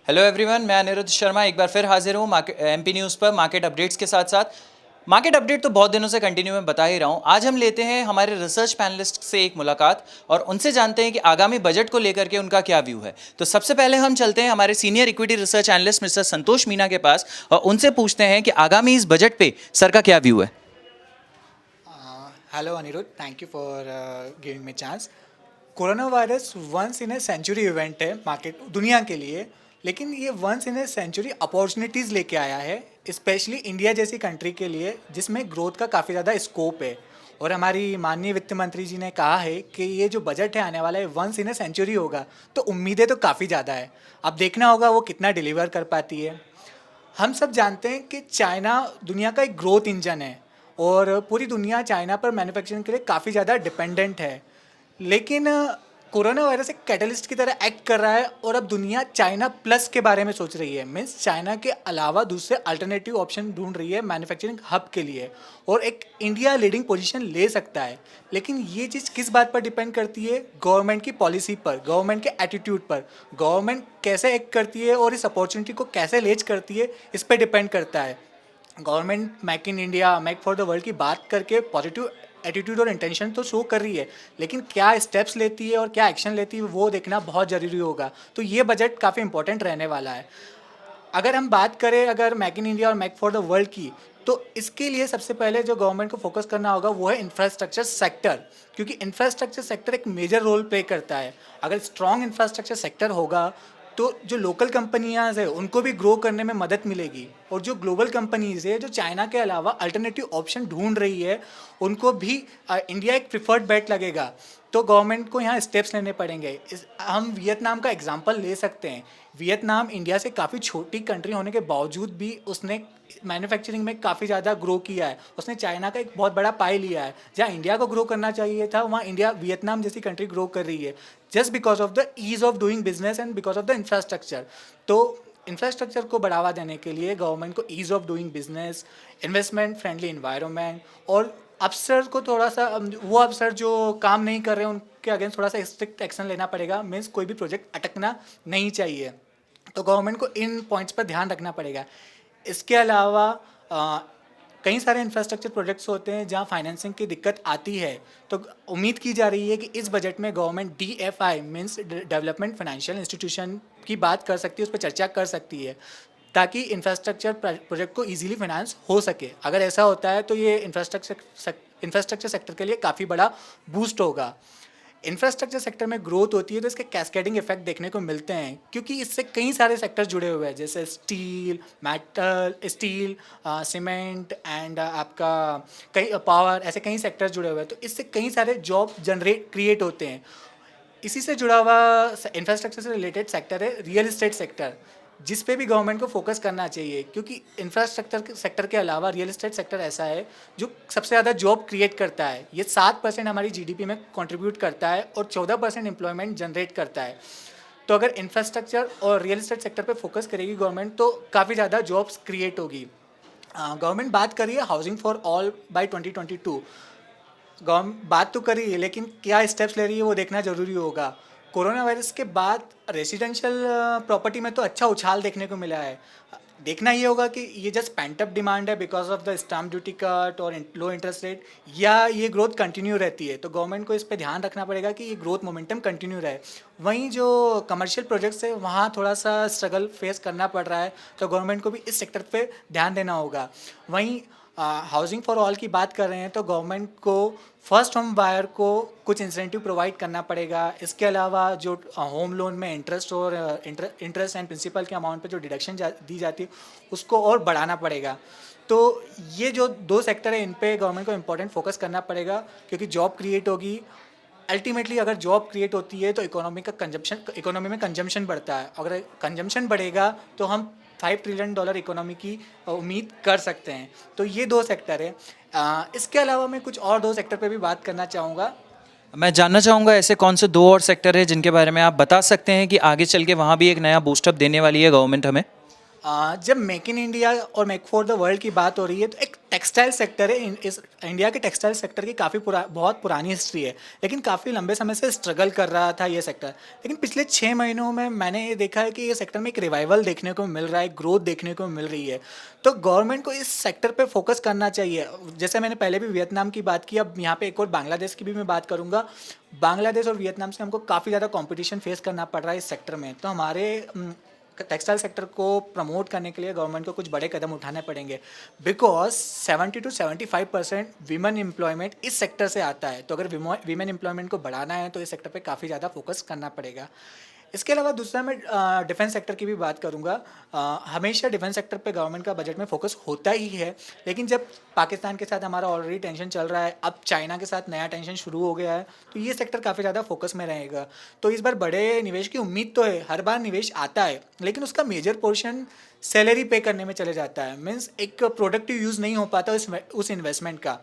Hello everyone, मैं अनिरुद्ध शर्मा एक बार फिर हाजिर हूँ एमपी न्यूज़ पर मार्केट अपडेट्स के साथ साथ। मार्केट अपडेट तो बहुत दिनों से कंटिन्यू में बता ही रहा हूँ। आज हम लेते हैं हमारे रिसर्च पैनलिस्ट से एक मुलाकात और उनसे जानते हैं कि आगामी बजट को लेकर के उनका क्या व्यू है। तो सबसे पहले हम चलते हैं हमारे senior equity research analyst mister Santosh Meena के पास और उनसे पूछते हैं कि आगामी इस बजट पे सर का क्या व्यू है। Hello Anirudh, thank you for giving me chance. Corona virus once in a century event है मार्केट दुनिया के लिए, लेकिन ये once in a century opportunities लेके आया है, स्पेशली इंडिया जैसी कंट्री के लिए जिसमें ग्रोथ का काफ़ी ज़्यादा स्कोप है। और हमारी माननीय वित्त मंत्री जी ने कहा है कि ये जो बजट है आने वाला है वंस इन ए सेंचुरी होगा, तो उम्मीदें तो काफ़ी ज़्यादा है। अब देखना होगा वो कितना डिलीवर कर पाती है। हम सब जानते हैं कि चाइना दुनिया का एक ग्रोथ इंजन है और पूरी दुनिया चाइना पर मैन्युफैक्चरिंग के लिए काफ़ी ज़्यादा डिपेंडेंट है। लेकिन कोरोना वायरस एक कैटलिस्ट की तरह एक्ट कर रहा है और अब दुनिया चाइना प्लस के बारे में सोच रही है, मीन्स चाइना के अलावा दूसरे अल्टरनेटिव ऑप्शन ढूंढ रही है मैन्युफैक्चरिंग हब के लिए, और एक इंडिया लीडिंग पोजीशन ले सकता है। लेकिन ये चीज़ किस बात पर डिपेंड करती है? गवर्नमेंट की पॉलिसी पर, गवर्नमेंट के एटीट्यूड पर, गवर्नमेंट कैसे एक्ट करती है और इस अपॉर्चुनिटी को कैसे लेज करती है, इस पर डिपेंड करता है। Government make in India, make for the world की बात करके पॉजिटिव एटीट्यूड और इंटेंशन तो शो कर रही है, लेकिन क्या स्टेप्स लेती है और क्या एक्शन लेती है वो देखना बहुत ज़रूरी होगा। तो ये बजट काफ़ी इंपॉर्टेंट रहने वाला है। अगर हम बात करें अगर मेक इन इंडिया और मेक फॉर द वर्ल्ड की, तो इसके लिए सबसे पहले जो गवर्नमेंट को फोकस करना होगा वो है इंफ्रास्ट्रक्चर सेक्टर, क्योंकि इंफ्रास्ट्रक्चर सेक्टर एक मेजर रोल प्ले करता है। अगर स्ट्रॉन्ग इंफ्रास्ट्रक्चर सेक्टर होगा तो जो लोकल कंपनियां है उनको भी ग्रो करने में मदद मिलेगी, और जो ग्लोबल कंपनीज है जो चाइना के अलावा अल्टरनेटिव ऑप्शन ढूंढ रही है उनको भी इंडिया एक प्रिफर्ड बेट लगेगा। तो गवर्नमेंट को यहाँ स्टेप्स लेने पड़ेंगे। हम वियतनाम का एग्जांपल ले सकते हैं। वियतनाम इंडिया से काफ़ी छोटी कंट्री होने के बावजूद भी उसने मैन्युफैक्चरिंग में काफ़ी ज़्यादा ग्रो किया है। उसने चाइना का एक बहुत बड़ा पाई लिया है। जहाँ इंडिया को ग्रो करना चाहिए था वहाँ इंडिया वियतनाम जैसी कंट्री ग्रो कर रही है, just because of the ease of doing business and because of the infrastructure. तो इंफ्रास्ट्रक्चर को बढ़ावा देने के लिए गवर्नमेंट को ease of doing business, investment friendly environment, और अफसर को थोड़ा सा वो अफसर जो काम नहीं कर रहे हैं उनके अगेंस्ट थोड़ा सा स्ट्रिक्ट एक्शन लेना पड़ेगा। मीन्स कोई भी प्रोजेक्ट अटकना नहीं चाहिए। तो गवर्नमेंट को इन पॉइंट्स पर ध्यान रखना पड़ेगा। इसके अलावा कई सारे इंफ्रास्ट्रक्चर प्रोजेक्ट्स होते हैं जहां फाइनेंसिंग की दिक्कत आती है, तो उम्मीद की जा रही है कि इस बजट में government DFI means development financial institution की बात कर सकती है, उस पर चर्चा कर सकती है, ताकि इंफ्रास्ट्रक्चर प्रोजेक्ट को इजीली फाइनेंस हो सके। अगर ऐसा होता है तो ये इंफ्रास्ट्रक्चर सेक्टर के लिए काफ़ी बड़ा बूस्ट होगा। इंफ्रास्ट्रक्चर सेक्टर में ग्रोथ होती है तो इसके कैस्केडिंग इफेक्ट देखने को मिलते हैं, क्योंकि इससे कई सारे सेक्टर्स जुड़े हुए हैं, जैसे स्टील, सीमेंट एंड आपका कई पावर, ऐसे कई सेक्टर्स जुड़े हुए हैं। तो इससे कई सारे जॉब क्रिएट होते हैं। इसी से जुड़ा हुआ इंफ्रास्ट्रक्चर से रिलेटेड सेक्टर है रियल इस्टेट सेक्टर, जिस पे भी गवर्नमेंट को फोकस करना चाहिए, क्योंकि इंफ्रास्ट्रक्चर सेक्टर के अलावा रियल इस्टेट सेक्टर ऐसा है जो सबसे ज़्यादा जॉब क्रिएट करता है। ये 7% हमारी GDP में कंट्रीब्यूट करता है और 14% एम्प्लॉयमेंट जनरेट करता है। तो अगर इंफ्रास्ट्रक्चर और रियल इस्टेट सेक्टर पे फोकस करेगी गवर्नमेंट तो काफ़ी ज़्यादा जॉब्स क्रिएट होगी। गवर्नमेंट बात कर रही है housing for all by 2022। Government बात तो कर रही है, लेकिन क्या स्टेप्स ले रही है वो देखना ज़रूरी होगा। कोरोना वायरस के बाद रेजिडेंशियल प्रॉपर्टी में तो अच्छा उछाल देखने को मिला है। देखना ये होगा कि ये जस्ट पेंट अप डिमांड है because of the stamp duty cut और लो इंटरेस्ट रेट, या ये ग्रोथ कंटिन्यू रहती है। तो गवर्नमेंट को इस पे ध्यान रखना पड़ेगा कि ये ग्रोथ मोमेंटम कंटिन्यू रहे। वहीं जो कमर्शियल प्रोजेक्ट्स है वहाँ थोड़ा सा स्ट्रगल फेस करना पड़ रहा है, तो गवर्नमेंट को भी इस सेक्टर पे ध्यान देना होगा। वहीं हाउसिंग फॉर ऑल की बात कर रहे हैं तो गवर्नमेंट को फर्स्ट होम बायर को कुछ इंसेंटिव प्रोवाइड करना पड़ेगा। इसके अलावा जो होम लोन में इंटरेस्ट और इंटरेस्ट एंड प्रिंसिपल के अमाउंट पे जो डिडक्शन दी जाती है उसको और बढ़ाना पड़ेगा। तो ये जो दो सेक्टर है इन पे गवर्नमेंट को इम्पोर्टेंट फोकस करना पड़ेगा, क्योंकि जॉब क्रिएट होगी। अल्टीमेटली अगर जॉब क्रिएट होती है तो इकोनॉमी में कंजम्पशन बढ़ता है। अगर कंजम्पशन बढ़ेगा तो हम $5 ट्रिलियन इकोनॉमी की उम्मीद कर सकते हैं। तो ये दो सेक्टर है। इसके अलावा मैं कुछ और दो सेक्टर पे भी बात करना चाहूँगा। मैं जानना चाहूँगा ऐसे कौन से दो और सेक्टर है जिनके बारे में आप बता सकते हैं कि आगे चल के वहाँ भी एक नया बूस्टअप देने वाली है गवर्नमेंट हमें। जब मेक इन इंडिया और मेक फॉर द वर्ल्ड की बात हो रही है तो एक टेक्सटाइल सेक्टर है इस इंडिया के टेक्सटाइल सेक्टर की बहुत पुरानी हिस्ट्री है, लेकिन काफ़ी लंबे समय से स्ट्रगल कर रहा था ये सेक्टर। लेकिन पिछले 6 महीनों में मैंने ये देखा है कि ये सेक्टर में एक रिवाइवल देखने को मिल रहा है, ग्रोथ देखने को मिल रही है। तो गवर्नमेंट को इस सेक्टर पे फोकस करना चाहिए। जैसे मैंने पहले भी वियतनाम की बात की, अब यहाँ पे एक और बांग्लादेश की भी मैं बात करूँगा। बांग्लादेश और वियतनाम से हमको काफ़ी ज़्यादा कंपटीशन फेस करना पड़ रहा है इस सेक्टर में। तो हमारे टेक्सटाइल सेक्टर को प्रमोट करने के लिए गवर्नमेंट को कुछ बड़े कदम उठाने पड़ेंगे, बिकॉज 70 to 75% वीमेन एम्प्लॉयमेंट इस सेक्टर से आता है। तो अगर वीमेन एम्प्लॉयमेंट को बढ़ाना है तो इस सेक्टर पे काफ़ी ज़्यादा फोकस करना पड़ेगा। इसके अलावा दूसरा मैं डिफेंस सेक्टर की भी बात करूंगा। हमेशा डिफेंस सेक्टर पे गवर्नमेंट का बजट में फोकस होता ही है, लेकिन जब पाकिस्तान के साथ हमारा ऑलरेडी टेंशन चल रहा है, अब चाइना के साथ नया टेंशन शुरू हो गया है, तो ये सेक्टर काफ़ी ज़्यादा फोकस में रहेगा। तो इस बार बड़े निवेश की उम्मीद तो है, हर बार निवेश आता है, लेकिन उसका मेजर पोर्शन सैलरी पे करने में चले जाता है। मीन्स एक प्रोडक्टिव यूज़ नहीं हो पाता उस इन्वेस्टमेंट का।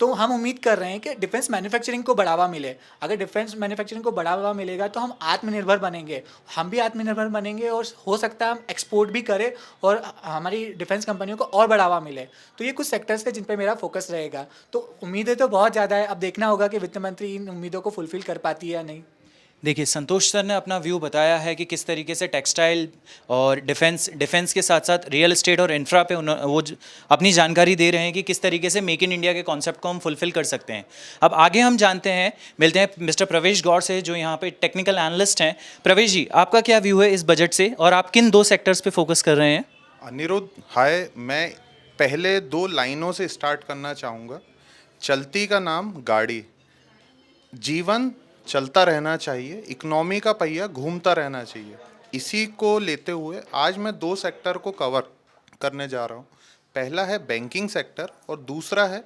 तो हम उम्मीद कर रहे हैं कि डिफेंस मैन्युफैक्चरिंग को बढ़ावा मिले। अगर डिफेंस मैन्युफैक्चरिंग को बढ़ावा मिलेगा तो हम आत्मनिर्भर बनेंगे, हम भी आत्मनिर्भर बनेंगे और हो सकता है हम एक्सपोर्ट भी करें और हमारी डिफेंस कंपनियों को और बढ़ावा मिले। तो ये कुछ सेक्टर्स हैं जिन पे मेरा फोकस रहेगा। तो उम्मीदें तो बहुत ज़्यादा है, अब देखना होगा कि वित्त मंत्री इन उम्मीदों को फुलफिल कर पाती है या नहीं। देखिए, संतोष सर ने अपना व्यू बताया है कि किस तरीके से टेक्सटाइल और डिफेंस के साथ साथ रियल एस्टेट और इंफ्रा पे अपनी जानकारी दे रहे हैं कि किस तरीके से मेक इन इंडिया के कॉन्सेप्ट को हम फुलफिल कर सकते हैं। अब आगे हम जानते हैं, मिलते हैं मिस्टर प्रवेश गौड़ से, जो यहाँ पे टेक्निकल एनालिस्ट हैं। प्रवेश जी, आपका क्या व्यू है इस बजट से और आप किन 2 सेक्टर्स पे फोकस कर रहे हैं? अनिरुद्ध, हाय। मैं पहले 2 लाइनों से स्टार्ट करना चाहूँगा। चलती का नाम गाड़ी, जीवन चलता रहना चाहिए, इकोनॉमी का पहिया घूमता रहना चाहिए। इसी को लेते हुए आज मैं 2 सेक्टर को कवर करने जा रहा हूँ। पहला है बैंकिंग सेक्टर और दूसरा है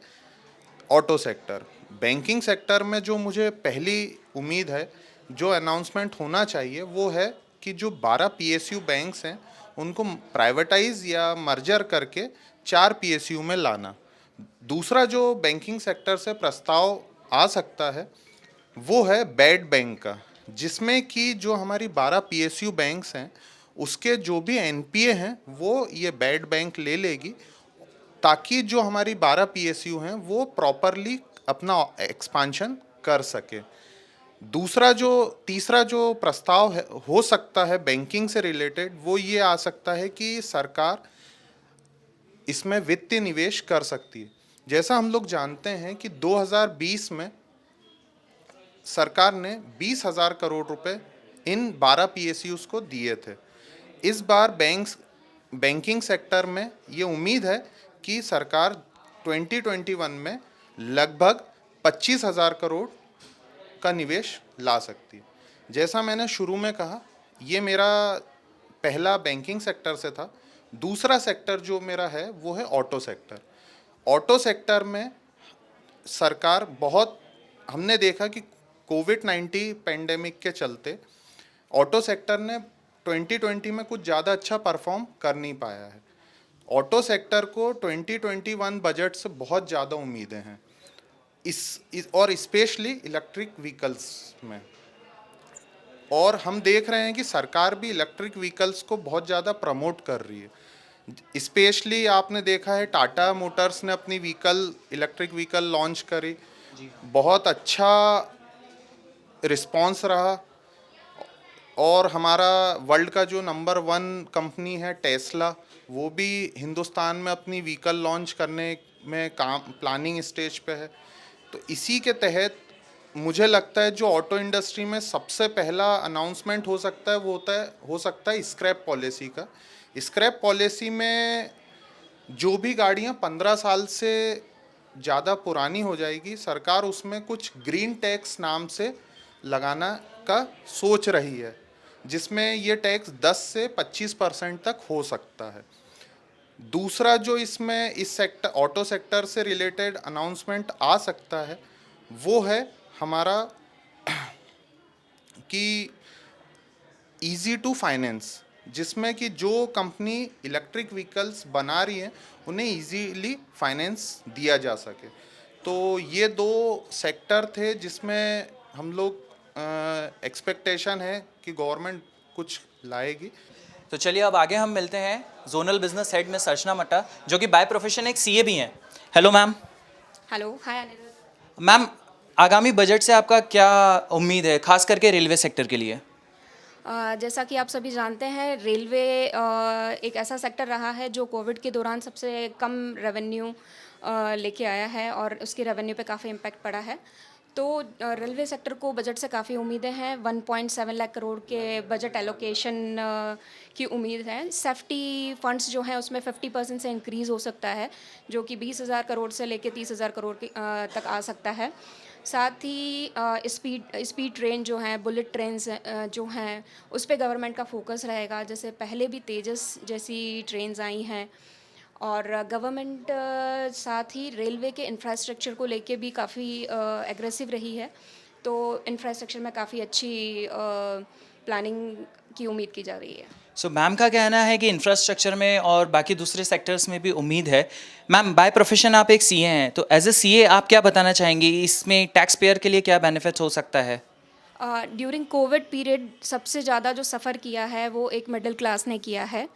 ऑटो सेक्टर। बैंकिंग सेक्टर में जो मुझे पहली उम्मीद है, जो अनाउंसमेंट होना चाहिए, वो है कि जो 12 पीएसयू बैंक्स हैं उनको प्राइवेटाइज या मर्जर करके 4 पीएसयू में लाना। दूसरा जो बैंकिंग सेक्टर से प्रस्ताव आ सकता है वो है बैड बैंक का, जिसमें कि जो हमारी 12 पीएसयू बैंक्स हैं उसके जो भी एनपीए हैं वो ये बैड बैंक ले लेगी, ताकि जो हमारी 12 पीएसयू हैं वो प्रॉपरली अपना एक्सपांशन कर सके। तीसरा जो प्रस्ताव है हो सकता है बैंकिंग से रिलेटेड, वो ये आ सकता है कि सरकार इसमें वित्तीय निवेश कर सकती है। जैसा हम लोग जानते हैं कि 2020 में सरकार ने 20,000 करोड़ रुपए इन 12 पीएसयूज़ को दिए थे। इस बार बैंकिंग सेक्टर में ये उम्मीद है कि सरकार 2021 में लगभग 25,000 करोड़ का निवेश ला सकती है। जैसा मैंने शुरू में कहा, ये मेरा पहला बैंकिंग सेक्टर से था। दूसरा सेक्टर जो मेरा है वो है ऑटो सेक्टर। ऑटो सेक्टर में सरकार हमने देखा कि कोविड-19 पेंडेमिक के चलते ऑटो सेक्टर ने 2020 में कुछ ज़्यादा अच्छा परफॉर्म कर नहीं पाया है। ऑटो सेक्टर को 2021 बजट से बहुत ज़्यादा उम्मीदें हैं, और स्पेशली इलेक्ट्रिक व्हीकल्स में। और हम देख रहे हैं कि सरकार भी इलेक्ट्रिक व्हीकल्स को बहुत ज़्यादा प्रमोट कर रही है। स्पेशली आपने देखा है टाटा मोटर्स ने अपनी इलेक्ट्रिक व्हीकल लॉन्च करी, बहुत अच्छा रिस्पॉन्स रहा। और हमारा वर्ल्ड का जो नंबर 1 कंपनी है टेस्ला, वो भी हिंदुस्तान में अपनी व्हीकल लॉन्च करने में प्लानिंग स्टेज पे है। तो इसी के तहत मुझे लगता है जो ऑटो इंडस्ट्री में सबसे पहला अनाउंसमेंट हो सकता है वो हो सकता है स्क्रैप पॉलिसी का। स्क्रैप पॉलिसी में जो भी गाड़ियाँ 15 साल से ज़्यादा पुरानी हो जाएगी, सरकार उसमें कुछ ग्रीन टैक्स नाम से लगाना का सोच रही है, जिसमें ये टैक्स 10 से 25% तक हो सकता है। दूसरा जो इसमें इस सेक्टर ऑटो सेक्टर से रिलेटेड अनाउंसमेंट आ सकता है वो है हमारा कि ईजी टू फाइनेंस, जिसमें कि जो कंपनी इलेक्ट्रिक व्हीकल्स बना रही है उन्हें इजीली फाइनेंस दिया जा सके। तो ये 2 सेक्टर थे जिसमें हम लोग एक्सपेक्टेशन है कि गवर्नमेंट कुछ लाएगी। तो चलिए अब आगे हम मिलते हैं जोनल बिजनेस हेड में अर्चना मट्टा, जो कि बाय प्रोफेशन एक सीए भी हैं। Hello ma'am. हेलो, हाय अनिरुद्ध। मैम, आगामी बजट से आपका क्या उम्मीद है, खास करके रेलवे सेक्टर के लिए? जैसा कि आप सभी जानते हैं, रेलवे एक ऐसा सेक्टर रहा है जो कोविड के दौरान सबसे कम रेवेन्यू लेके आया है और उसके रेवेन्यू पे काफ़ी इम्पैक्ट पड़ा है। तो रेलवे सेक्टर को बजट से काफ़ी उम्मीदें हैं। 1.7 लाख करोड़ के बजट एलोकेशन की उम्मीद है। सेफ्टी फंड्स जो हैं उसमें 50% से इंक्रीज़ हो सकता है, जो कि 20,000 करोड़ से लेके 30,000 करोड़ तक आ सकता है। साथ ही स्पीड ट्रेन जो हैं, बुलेट ट्रेन्स जो हैं, उस पे गवर्नमेंट का फोकस रहेगा। जैसे पहले भी तेजस जैसी ट्रेन्स आई हैं, और गवर्नमेंट साथ ही रेलवे के इंफ्रास्ट्रक्चर को लेके भी काफ़ी एग्रेसिव रही है। तो इंफ्रास्ट्रक्चर में काफ़ी अच्छी प्लानिंग की उम्मीद की जा रही है। सो मैम का कहना है कि इंफ्रास्ट्रक्चर में और बाकी दूसरे सेक्टर्स में भी उम्मीद है। मैम, बाय प्रोफेशन आप एक सीए हैं, तो एज ए सीए आप क्या बताना चाहेंगी, इसमें टैक्स पेयर के लिए क्या बेनिफिट्स हो सकता है? ड्यूरिंग कोविड पीरियड सबसे ज़्यादा जो सफ़र किया है वो एक मिडिल क्लास ने किया है।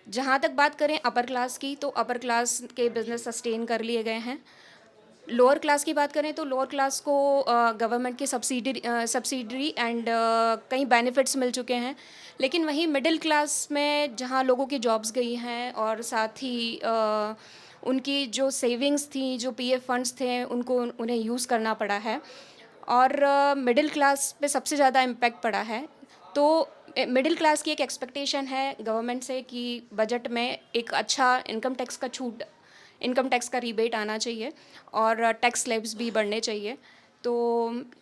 जहाँ तक बात करें अपर क्लास की, तो अपर क्लास के बिज़नेस सस्टेन कर लिए गए हैं। लोअर क्लास की बात करें तो लोअर क्लास को गवर्नमेंट की सब्सिडरी एंड कई बेनिफिट्स मिल चुके हैं। लेकिन वहीं मिडिल क्लास में जहाँ लोगों की जॉब्स गई हैं और साथ ही उनकी जो सेविंग्स थी, जो पीएफ फंड्स थे, उन्हें यूज़ करना पड़ा है, और मिडिल क्लास पे सबसे ज़्यादा इम्पैक्ट पड़ा है। तो मिडिल क्लास की एक एक्सपेक्टेशन है गवर्नमेंट से कि बजट में एक अच्छा इनकम टैक्स का रिबेट आना चाहिए और टैक्स स्लैब्स भी बढ़ने चाहिए। तो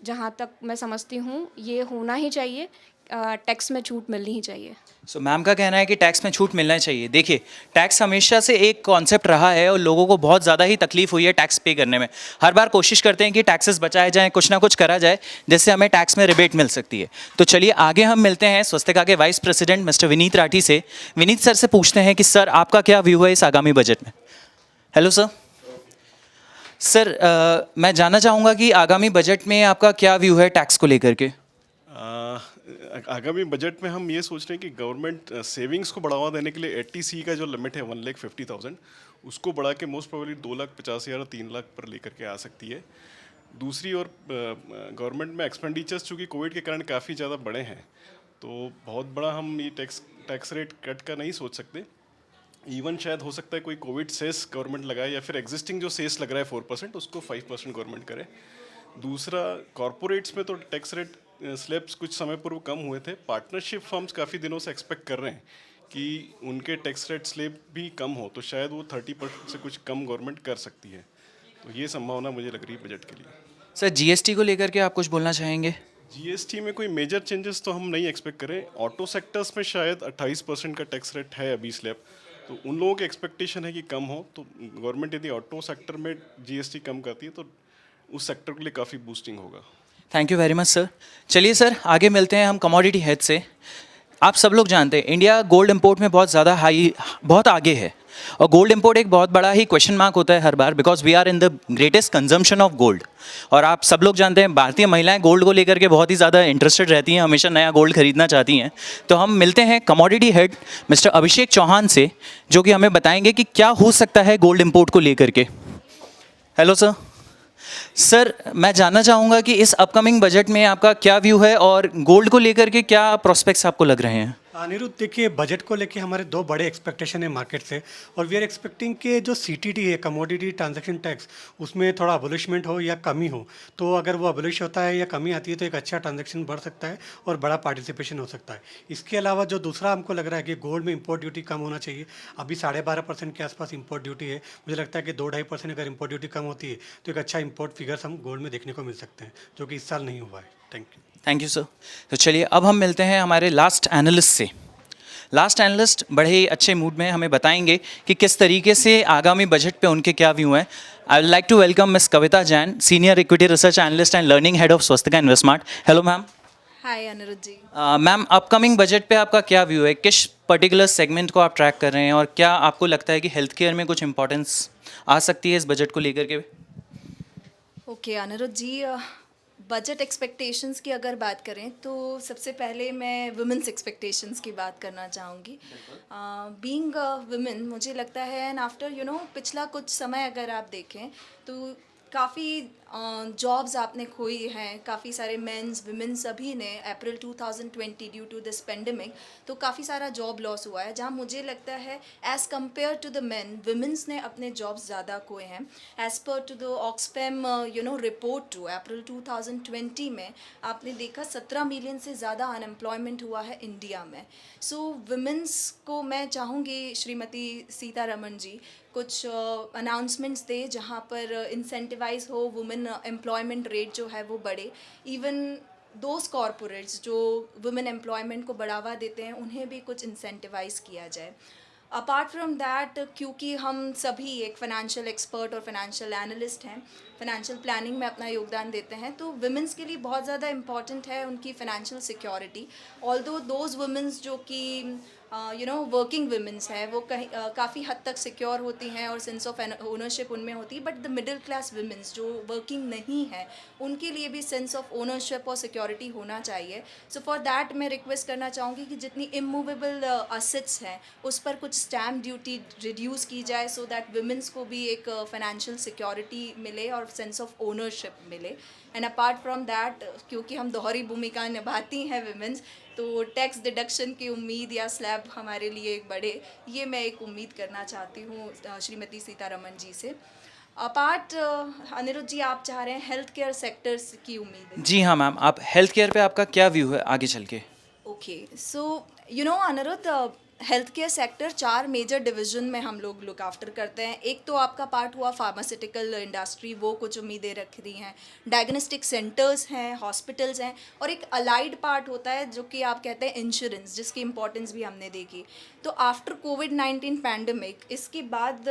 जहाँ तक मैं समझती हूँ ये होना ही चाहिए, टैक्स में छूट मिलनी ही चाहिए। सो मैम का कहना है कि टैक्स में छूट मिलना चाहिए। देखिए, टैक्स हमेशा से एक कॉन्सेप्ट रहा है और लोगों को बहुत ज़्यादा ही तकलीफ हुई है टैक्स पे करने में। हर बार कोशिश करते हैं कि टैक्सेस बचाए जाएं, कुछ ना कुछ करा जाए जिससे हमें टैक्स में रिबेट मिल सकती है। तो चलिए आगे हम मिलते हैं स्वस्तिका के vice president mister Vineet Rathi से। विनीत सर से पूछते हैं कि सर आपका क्या व्यू है इस आगामी बजट में? Hello sir. सर, मैं जानना चाहूँगा कि आगामी बजट में आपका क्या व्यू है टैक्स को लेकर के? आगामी बजट में हम ये सोच रहे हैं कि गवर्नमेंट सेविंग्स को बढ़ावा देने के लिए 80C का जो लिमिट है 1,50,000 उसको बढ़ा के मोस्ट प्रोबेबली 2,50,000 और 3 लाख पर लेकर के आ सकती है। दूसरी ओर गवर्नमेंट में एक्सपेंडिचर्स चूँकि कोविड के कारण काफ़ी ज़्यादा बढ़े हैं, तो बहुत बड़ा हम ये टैक्स रेट कट का नहीं सोच सकते। इवन शायद हो सकता है कोई कोविड सेस गवर्नमेंट लगाए या फिर एग्जिस्टिंग जो सेस लग रहा है 4% उसको 5% गवर्नमेंट करे। दूसरा, कॉरपोरेट्स में तो टैक्स रेट स्लैब्स कुछ समय पूर्व कम हुए थे। पार्टनरशिप फर्म्स काफ़ी दिनों से एक्सपेक्ट कर रहे हैं कि उनके टैक्स रेट स्लैब भी कम हो, तो शायद वो 30% से कुछ कम गवर्नमेंट कर सकती है। तो ये संभावना मुझे लग रही है बजट के लिए। सर, जीएसटी को लेकर के आप कुछ बोलना चाहेंगे? जीएसटी में कोई मेजर चेंजेस तो हम नहीं एक्सपेक्ट करें। ऑटो सेक्टर्स में शायद 28% का टैक्स रेट है अभी स्लैब, तो उन लोगों की एक्सपेक्टेशन है कि कम हो। तो गवर्नमेंट यदि ऑटो सेक्टर में जीएसटी कम करती है तो उस सेक्टर के लिए काफ़ी बूस्टिंग होगा। Thank you very much sir. चलिए सर, आगे मिलते हैं हम कमोडिटी हेड से। आप सब लोग जानते हैं इंडिया गोल्ड इंपोर्ट में बहुत आगे है, और गोल्ड इंपोर्ट एक बहुत बड़ा ही क्वेश्चन मार्क होता है हर बार, because we are in the greatest consumption of gold. और आप सब लोग जानते हैं भारतीय महिलाएं गोल्ड को लेकर के बहुत ही ज़्यादा इंटरेस्टेड रहती हैं, हमेशा नया गोल्ड खरीदना चाहती हैं। तो हम मिलते हैं कमोडिटी हेड मिस्टर अभिषेक चौहान से, जो कि हमें बताएंगे कि क्या हो सकता है गोल्ड इंपोर्ट को लेकर के। Hello sir. सर, मैं जानना चाहूँगा कि इस अपकमिंग बजट में आपका क्या व्यू है और गोल्ड को लेकर के क्या प्रोस्पेक्ट्स आपको लग रहे हैं? अनिरुद्ध, देखिए बजट को लेके हमारे दो बड़े एक्सपेक्टेशन है मार्केट से, और वी आर एक्सपेक्टिंग कि जो सीटीटी है, कमोडिटी ट्रांजैक्शन टैक्स, उसमें थोड़ा अबोलिशमेंट हो या कमी हो। तो अगर वो अबोलिश होता है या कमी आती है तो एक अच्छा ट्रांजैक्शन बढ़ सकता है और बड़ा पार्टिसिपेशन हो सकता है। इसके अलावा जो दूसरा हमको लग रहा है कि गोल्ड में इंपोर्ट ड्यूटी कम होना चाहिए। अभी 12.5% के आसपास इंपोर्ट ड्यूटी है। मुझे लगता है कि 2-2.5% अगर इंपोर्ट ड्यूटी कम होती है तो एक अच्छा इंपोर्ट फिगर्स हम गोल्ड में देखने को मिल सकते हैं, जो कि इस साल नहीं हुआ है। Thank you sir. तो चलिए अब हम मिलते हैं हमारे लास्ट एनालिस्ट से। लास्ट एनालिस्ट बड़े ही अच्छे मूड में हमें बताएंगे कि किस तरीके से आगामी बजट पे उनके क्या व्यू हैं। I would like to welcome miss Kavita Jain, senior equity research analyst and learning head of Swastika Investmart. Hello ma'am. Hi Anirudh ji. Ma'am, upcoming budget पे आपका क्या व्यू है? किस पर्टिकुलर सेगमेंट को आप ट्रैक कर रहे हैं, और क्या आपको लगता है कि हेल्थ केयर में कुछ इंपॉर्टेंस आ सकती है इस बजट को लेकर के? ओके अनिरुद्ध जी, बजट एक्सपेक्टेशंस की अगर बात करें तो सबसे पहले मैं वुमेंस एक्सपेक्टेशंस की बात करना चाहूँगी। बीइंग वुमेन मुझे लगता है एंड आफ्टर पिछला कुछ समय अगर आप देखें तो काफ़ी जॉब्स आपने खोई हैं, काफ़ी सारे मेंस वुमेन सभी ने अप्रैल 2020 ड्यू टू दिस पेंडेमिक तो काफ़ी सारा जॉब लॉस हुआ है, जहां मुझे लगता है as compare to the men women's ने अपने जॉब्स ज़्यादा खोए हैं। As per to the Oxfam report to April 2020 में आपने देखा 17 मिलियन से ज़्यादा अनएम्प्लॉयमेंट हुआ है इंडिया में। सो वुमेन्स को मैं चाहूँगी श्रीमती सीतारमण जी कुछ अनाउंसमेंट्स दे जहाँ पर इंसेंटिवाइज हो, वुमेन एम्प्लॉयमेंट रेट जो है वो बढ़े। इवन दोज कॉरपोरेट्स जो वुमेन एम्प्लॉयमेंट को बढ़ावा देते हैं उन्हें भी कुछ इंसेंटिवाइज किया जाए। अपार्ट फ्रॉम दैट, क्योंकि हम सभी एक फाइनेंशियल एक्सपर्ट और फाइनेंशियल एनालिस्ट हैं, फाइनेंशियल प्लानिंग में अपना योगदान देते हैं, तो वुमेंस के लिए बहुत ज़्यादा इम्पॉर्टेंट है उनकी financial security. Although those women's जो कि वर्किंग वुमेंस है वो कहीं काफ़ी हद तक सिक्योर होती हैं और सेंस ऑफ ओनरशिप उनमें होती है, but the middle class women's जो वर्किंग नहीं है उनके लिए भी सेंस ऑफ ओनरशिप और सिक्योरिटी होना चाहिए। सो फॉर दैट मैं रिक्वेस्ट करना चाहूँगी कि जितनी इमूवेबल असेट्स हैं उस पर कुछ स्टैम्प ड्यूटी रिड्यूस की जाए सो दैट वुमेंस को भी एक फाइनेंशियल सिक्योरिटी मिले और सेंस ऑफ ओनरशिप मिले। एंड अपार्ट फ्रॉम दैट, क्योंकि हम दोहरी भूमिका निभाती हैं वुमेंस, तो टैक्स डिडक्शन की उम्मीद या स्लैब हमारे लिए एक बढ़े, ये मैं एक उम्मीद करना चाहती हूँ श्रीमती सीतारमण जी से। अपार्ट अनिरुद्ध जी, आप चाह रहे हैं हेल्थ केयर सेक्टर्स की उम्मीद है? जी हाँ मैम, आप हेल्थ केयर पे आपका क्या व्यू है आगे चल के? Okay, so Aniruddh, health care sector 4 major division में हम लोग लुक आफ्टर करते हैं। एक तो आपका पार्ट हुआ फार्मास्यूटिकल इंडस्ट्री, वो कुछ उम्मीदें रख रही हैं। डायग्नोस्टिक सेंटर्स हैं, हॉस्पिटल्स हैं, और एक अलाइड पार्ट होता है जो कि आप कहते हैं इंश्योरेंस, जिसकी इंपॉर्टेंस भी हमने देखी। तो आफ्टर कोविड-19 पैंडमिक इसके बाद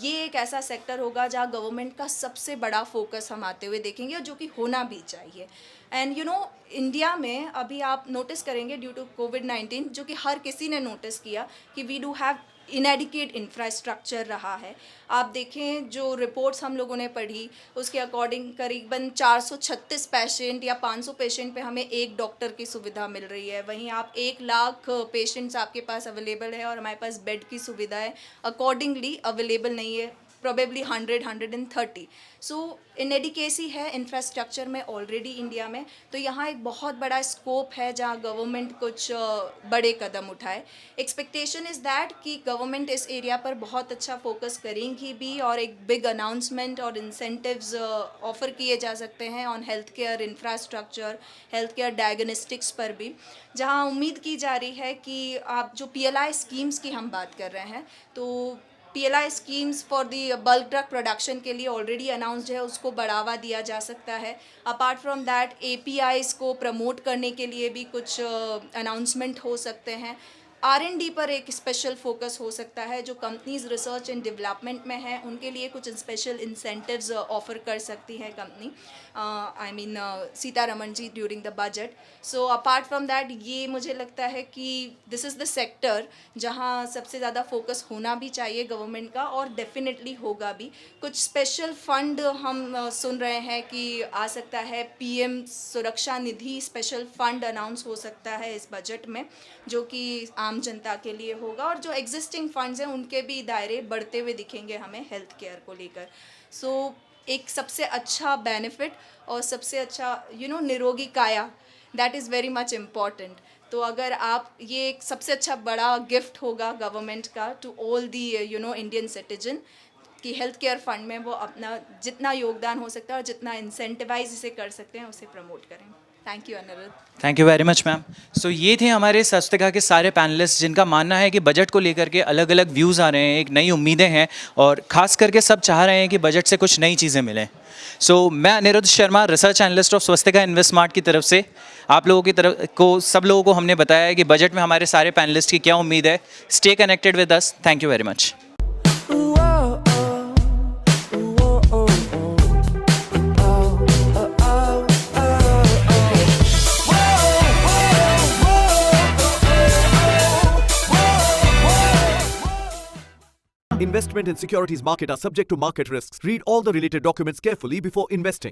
ये एक ऐसा सेक्टर होगा जहाँ गवर्नमेंट का सबसे बड़ा फोकस हम आते हुए देखेंगे, और जो कि होना भी चाहिए। एंड इंडिया में अभी आप नोटिस करेंगे ड्यू टू कोविड-19, जो कि हर किसी ने नोटिस किया कि we do have inadequate infrastructure रहा है। आप देखें जो रिपोर्ट्स हम लोगों ने पढ़ी उसके अकॉर्डिंग करीबन 436 पेशेंट या 500 पेशेंट पे हमें एक डॉक्टर की सुविधा मिल रही है। वहीं आप 1 लाख पेशेंट्स आपके पास अवेलेबल है और हमारे पास बेड की सुविधा है अकॉर्डिंगली अवेलेबल नहीं है, प्रोबेबली 100-130। सो इनएडिकेसी है इंफ्रास्ट्रक्चर में ऑलरेडी इंडिया में, तो यहाँ एक बहुत बड़ा स्कोप है जहाँ गवर्नमेंट कुछ बड़े कदम उठाए। एक्सपेक्टेशन इज़ दैट कि गवर्नमेंट इस एरिया पर बहुत अच्छा फोकस करेंगी भी, और एक बिग अनाउंसमेंट और इंसेंटिव्स ऑफर किए जा सकते हैं on health care infrastructure, health care diagnostics पर भी, जहाँ उम्मीद की जा रही है कि आप जो PLI स्कीम्स की हम बात कर रहे हैं, तो PLI schemes for the bulk drug production के लिए ऑलरेडी अनाउंस्ड है, उसको बढ़ावा दिया जा सकता है। अपार्ट फ्रॉम दैट APIs को प्रमोट करने के लिए भी कुछ अनाउंसमेंट हो सकते हैं। R&D पर एक स्पेशल फोकस हो सकता है, जो कंपनीज रिसर्च एंड डेवलपमेंट में हैं उनके लिए कुछ स्पेशल इंसेंटिव्स ऑफर कर सकती है company, I mean Sitharaman ji during the budget. So apart from that ये मुझे लगता है कि दिस इज़ द सेक्टर जहां सबसे ज़्यादा फोकस होना भी चाहिए गवर्नमेंट का, और डेफिनेटली होगा भी। कुछ स्पेशल फंड हम सुन रहे हैं कि आ सकता है, PM सुरक्षा निधि स्पेशल फंड अनाउंस हो सकता है इस बजट में, जो कि आम जनता के लिए होगा, और जो एग्जिस्टिंग फंड्स हैं उनके भी दायरे बढ़ते हुए दिखेंगे हमें हेल्थ केयर को लेकर। सो एक सबसे अच्छा बेनिफिट और सबसे अच्छा निरोगी काया, that is very much important. तो अगर आप ये एक सबसे अच्छा बड़ा गिफ्ट होगा गवर्नमेंट का to all the Indian citizen कि हेल्थ केयर फंड में वो अपना जितना योगदान हो सकता है और जितना इंसेंटिवाइज इसे कर सकते हैं उसे प्रमोट करें। Thank you Aniruddh. Thank you very much ma'am. So ये थे हमारे स्वास्थ्य के सारे पैनलिस्ट जिनका मानना है कि बजट को लेकर के अलग अलग व्यूज़ आ रहे हैं, एक नई उम्मीदें हैं, और ख़ास करके सब चाह रहे हैं कि बजट से कुछ नई चीज़ें मिलें। सो मैं Anirudh Sharma, research analyst of Swastika Investmart की तरफ से आप लोगों की तरफ को सब लोगों को हमने बताया है कि बजट में हमारे सारे पैनलिस्ट की क्या उम्मीद है। Stay connected with us. Thank you very much. Investment in securities market are subject to market risks. Read all the related documents carefully before investing.